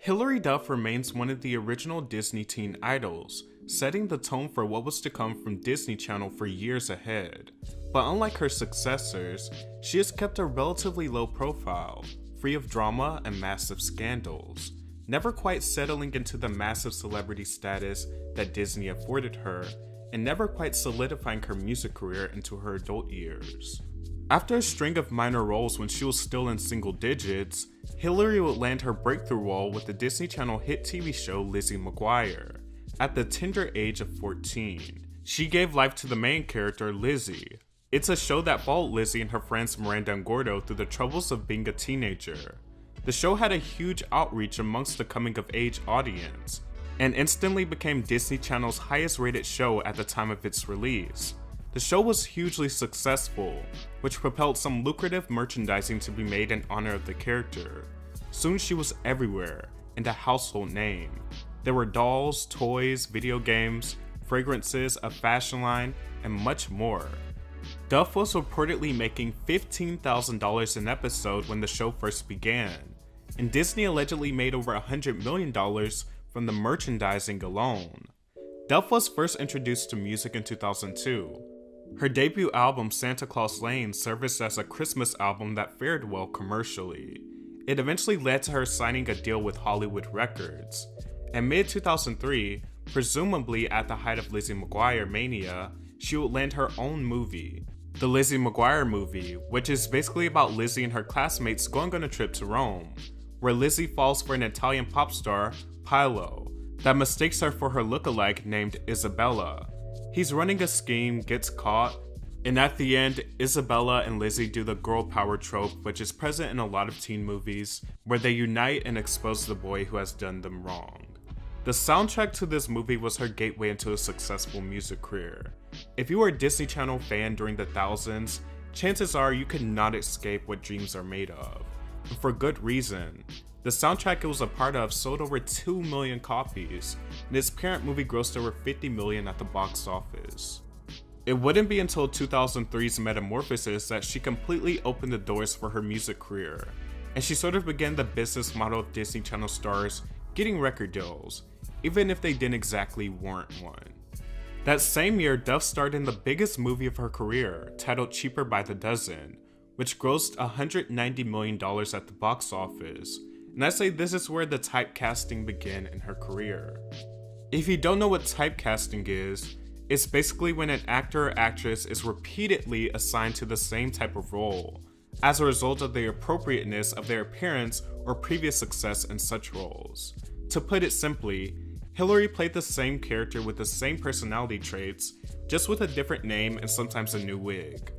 Hilary Duff remains one of the original Disney teen idols, setting the tone for what was to come from Disney Channel for years ahead. But unlike her successors, she has kept a relatively low profile, free of drama and massive scandals, never quite settling into the massive celebrity status that Disney afforded her, and never quite solidifying her music career into her adult years. After a string of minor roles when she was still in single digits, Hilary would land her breakthrough role with the Disney Channel hit TV show Lizzie McGuire. At the tender age of 14, she gave life to the main character, Lizzie. It's a show that followed Lizzie and her friends Miranda and Gordo through the troubles of being a teenager. The show had a huge outreach amongst the coming-of-age audience, and instantly became Disney Channel's highest-rated show at the time of its release. The show was hugely successful, which propelled some lucrative merchandising to be made in honor of the character. Soon she was everywhere, and a household name. There were dolls, toys, video games, fragrances, a fashion line, and much more. Duff was reportedly making $15,000 an episode when the show first began, and Disney allegedly made over $100 million from the merchandising alone. Duff was first introduced to music in 2002. Her debut album, Santa Claus Lane, served as a Christmas album that fared well commercially. It eventually led to her signing a deal with Hollywood Records. In mid-2003, presumably at the height of Lizzie McGuire mania, she would land her own movie, the Lizzie McGuire Movie, which is basically about Lizzie and her classmates going on a trip to Rome, where Lizzie falls for an Italian pop star, Paolo, that mistakes her for her lookalike named Isabella. He's running a scheme, gets caught, and at the end, Isabella and Lizzie do the girl power trope, which is present in a lot of teen movies, where they unite and expose the boy who has done them wrong. The soundtrack to this movie was her gateway into a successful music career. If you were a Disney Channel fan during the thousands, chances are you could not escape what dreams are made of. And for good reason. The soundtrack it was a part of sold over 2 million copies, and its parent movie grossed over $50 million at the box office. It wouldn't be until 2003's Metamorphosis that she completely opened the doors for her music career, and she sort of began the business model of Disney Channel stars getting record deals, even if they didn't exactly warrant one. That same year, Duff starred in the biggest movie of her career, titled Cheaper by the Dozen, which grossed $190 million at the box office. And I say this is where the typecasting began in her career. If you don't know what typecasting is, it's basically when an actor or actress is repeatedly assigned to the same type of role, as a result of the appropriateness of their appearance or previous success in such roles. To put it simply, Hilary played the same character with the same personality traits, just with a different name and sometimes a new wig.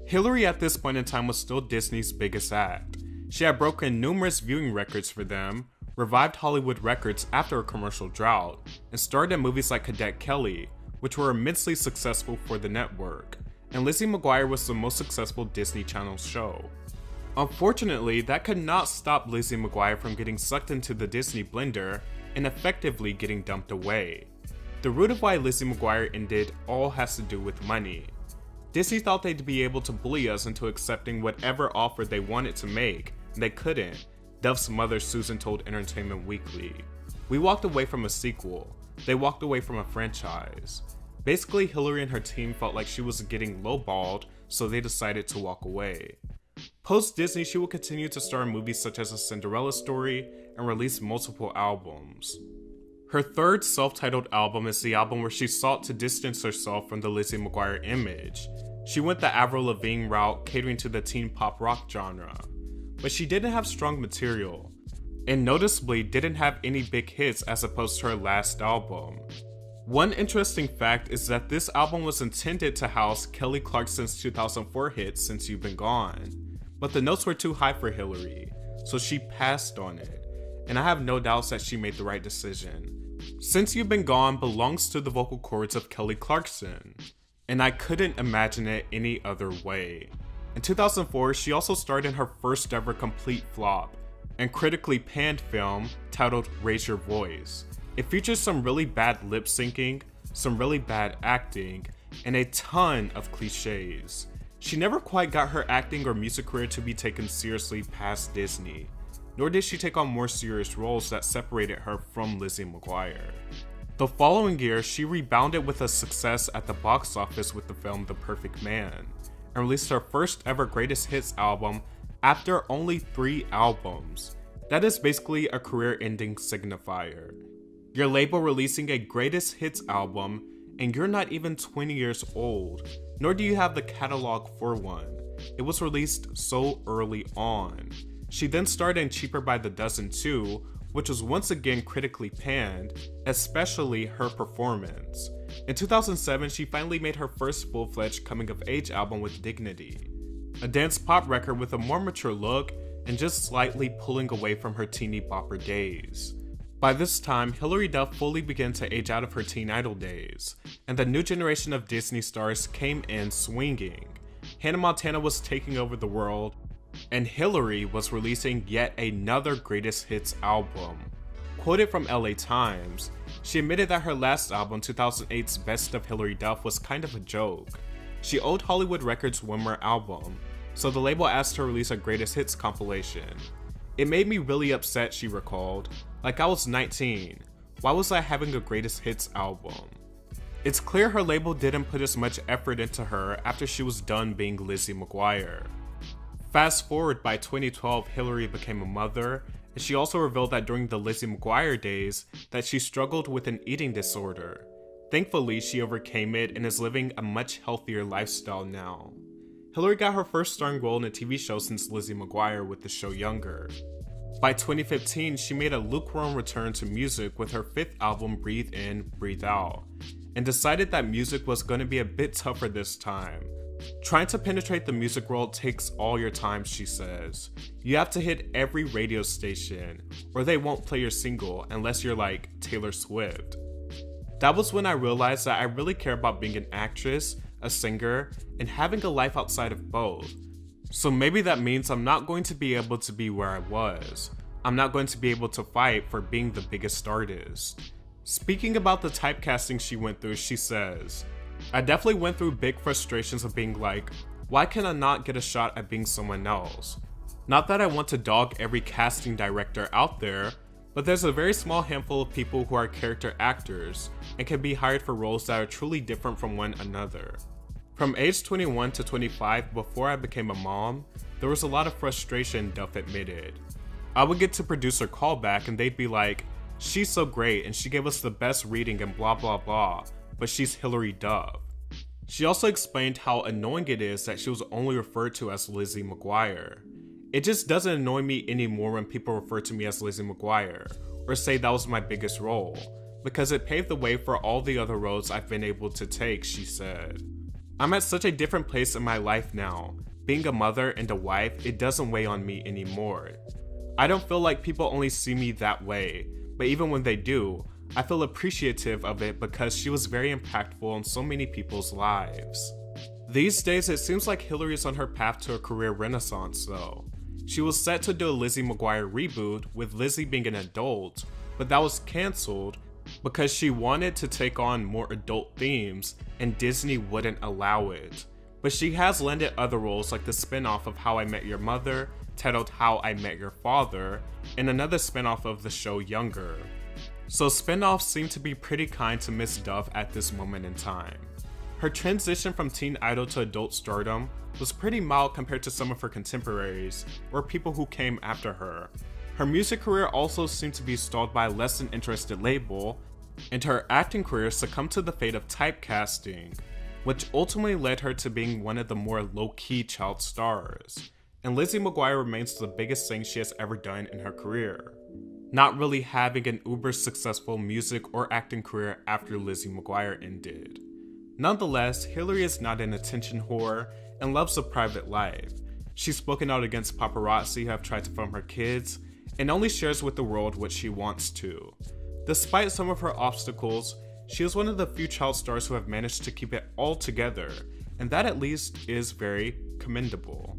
Hilary at this point in time was still Disney's biggest act. She had broken numerous viewing records for them, revived Hollywood Records after a commercial drought, and starred in movies like Cadet Kelly, which were immensely successful for the network, and Lizzie McGuire was the most successful Disney Channel show. Unfortunately, that could not stop Lizzie McGuire from getting sucked into the Disney blender and effectively getting dumped away. The root of why Lizzie McGuire ended all has to do with money. Disney thought they'd be able to bully us into accepting whatever offer they wanted to make, and they couldn't, Duff's mother Susan told Entertainment Weekly. We walked away from a sequel. They walked away from a franchise. Basically, Hilary and her team felt like she was getting lowballed, so they decided to walk away. Post-Disney, she will continue to star in movies such as A Cinderella Story and release multiple albums. Her third self-titled album is the album where she sought to distance herself from the Lizzie McGuire image. She went the Avril Lavigne route, catering to the teen pop rock genre. But she didn't have strong material, and noticeably didn't have any big hits as opposed to her last album. One interesting fact is that this album was intended to house Kelly Clarkson's 2004 hit Since You've Been Gone, but the notes were too high for Hilary, so she passed on it, and I have no doubts that she made the right decision. Since You've Been Gone belongs to the vocal cords of Kelly Clarkson, and I couldn't imagine it any other way. In 2004, she also starred in her first ever complete flop and critically panned film titled Raise Your Voice. It features some really bad lip syncing, some really bad acting, and a ton of cliches. She never quite got her acting or music career to be taken seriously past Disney. nor did she take on more serious roles that separated her from Lizzie McGuire. The following year, she rebounded with a success at the box office with the film The Perfect Man, and released her first ever greatest hits album after only 3 albums. That is basically a career-ending signifier. Your label releasing a greatest hits album, and you're not even 20 years old, nor do you have the catalog for one. It was released so early on. She then starred in Cheaper by the Dozen too, which was once again critically panned, especially her performance. In 2007, she finally made her first full-fledged coming-of-age album with Dignity, a dance pop record with a more mature look and just slightly pulling away from her teeny bopper days. By this time, Hilary Duff fully began to age out of her teen idol days, and the new generation of Disney stars came in swinging. Hannah Montana was taking over the world, and Hilary was releasing yet another greatest hits album. Quoted from LA Times, she admitted that her last album, 2008's Best of Hilary Duff, was kind of a joke. She owed Hollywood Records one more album, so the label asked her to release a greatest hits compilation. It made me really upset, she recalled. Like I was 19, why was I having a greatest hits album? It's clear her label didn't put as much effort into her after she was done being Lizzie McGuire. Fast forward, by 2012, Hilary became a mother, and she also revealed that during the Lizzie McGuire days that she struggled with an eating disorder. Thankfully, she overcame it and is living a much healthier lifestyle now. Hilary got her first starring role in a TV show since Lizzie McGuire with the show Younger. By 2015, she made a lukewarm return to music with her 5th album Breathe In, Breathe Out, and decided that music was going to be a bit tougher this time. Trying to penetrate the music world takes all your time, she says. You have to hit every radio station, or they won't play your single unless you're like Taylor Swift. That was when I realized that I really care about being an actress, a singer, and having a life outside of both. So maybe that means I'm not going to be able to be where I was. I'm not going to be able to fight for being the biggest artist. Speaking about the typecasting she went through, she says, I definitely went through big frustrations of being like, why can I not get a shot at being someone else? Not that I want to dog every casting director out there, but there's a very small handful of people who are character actors and can be hired for roles that are truly different from one another. From age 21 to 25, before I became a mom, there was a lot of frustration, Duff admitted. I would get to producer callback and they'd be like, she's so great and she gave us the best reading and blah blah blah, but she's Hilary Duff. She also explained how annoying it is that she was only referred to as Lizzie McGuire. It just doesn't annoy me anymore when people refer to me as Lizzie McGuire, or say that was my biggest role, because it paved the way for all the other roles I've been able to take, she said. I'm at such a different place in my life now. Being a mother and a wife, it doesn't weigh on me anymore. I don't feel like people only see me that way, but even when they do, I feel appreciative of it because she was very impactful in so many people's lives. These days, it seems like Hilary is on her path to a career renaissance though. She was set to do a Lizzie McGuire reboot with Lizzie being an adult, but that was cancelled because she wanted to take on more adult themes and Disney wouldn't allow it. But she has landed other roles like the spin-off of How I Met Your Mother, titled How I Met Your Father, and another spin-off of the show Younger. So spin-offs seem to be pretty kind to Miss Duff at this moment in time. Her transition from teen idol to adult stardom was pretty mild compared to some of her contemporaries or people who came after her. Her music career also seemed to be stalled by a less than interested label, and her acting career succumbed to the fate of typecasting, which ultimately led her to being one of the more low-key child stars. And Lizzie McGuire remains the biggest thing she has ever done in her career, not really having an uber successful music or acting career after Lizzie McGuire ended. Nonetheless, Hilary is not an attention whore and loves a private life. She's spoken out against paparazzi who have tried to film her kids, and only shares with the world what she wants to. Despite some of her obstacles, she is one of the few child stars who have managed to keep it all together, and that at least is very commendable.